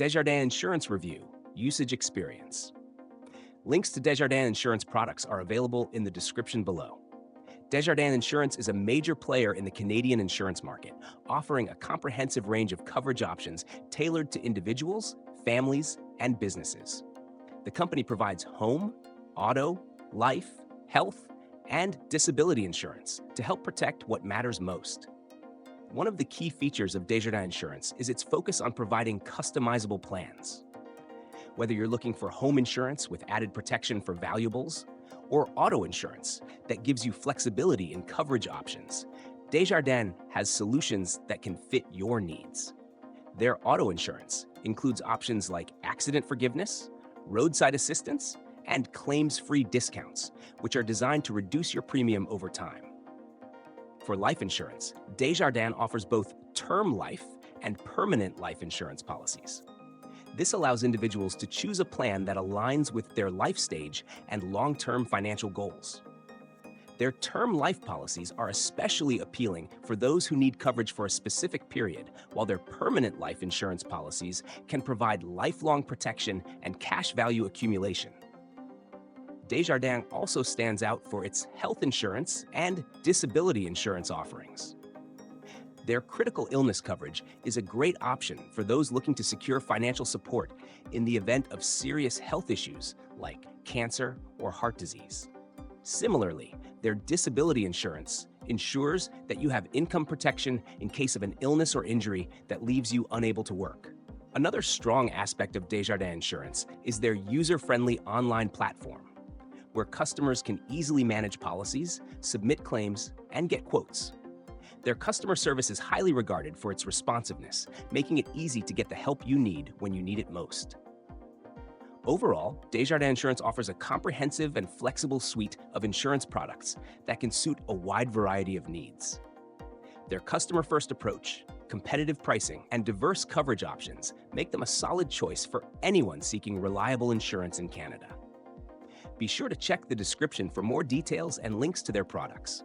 Desjardins Insurance Review, Usage Experience. Links to Desjardins Insurance products are available in the description below. Desjardins Insurance is a major player in the Canadian insurance market, offering a comprehensive range of coverage options tailored to individuals, families, and businesses. The company provides home, auto, life, health, and disability insurance to help protect what matters most. One of the key features of Desjardins Insurance is its focus on providing customizable plans. Whether you're looking for home insurance with added protection for valuables, or auto insurance that gives you flexibility in coverage options, Desjardins has solutions that can fit your needs. Their auto insurance includes options like accident forgiveness, roadside assistance, and claims-free discounts, which are designed to reduce your premium over time. For life insurance, Desjardins offers both term life and permanent life insurance policies. This allows individuals to choose a plan that aligns with their life stage and long-term financial goals. Their term life policies are especially appealing for those who need coverage for a specific period, while their permanent life insurance policies can provide lifelong protection and cash value accumulation. Desjardins also stands out for its health insurance and disability insurance offerings. Their critical illness coverage is a great option for those looking to secure financial support in the event of serious health issues like cancer or heart disease. Similarly, their disability insurance ensures that you have income protection in case of an illness or injury that leaves you unable to work. Another strong aspect of Desjardins Insurance is their user-friendly online platform, where customers can easily manage policies, submit claims, and get quotes. Their customer service is highly regarded for its responsiveness, making it easy to get the help you need when you need it most. Overall, Desjardins Insurance offers a comprehensive and flexible suite of insurance products that can suit a wide variety of needs. Their customer-first approach, competitive pricing, and diverse coverage options make them a solid choice for anyone seeking reliable insurance in Canada. Be sure to check the description for more details and links to their products.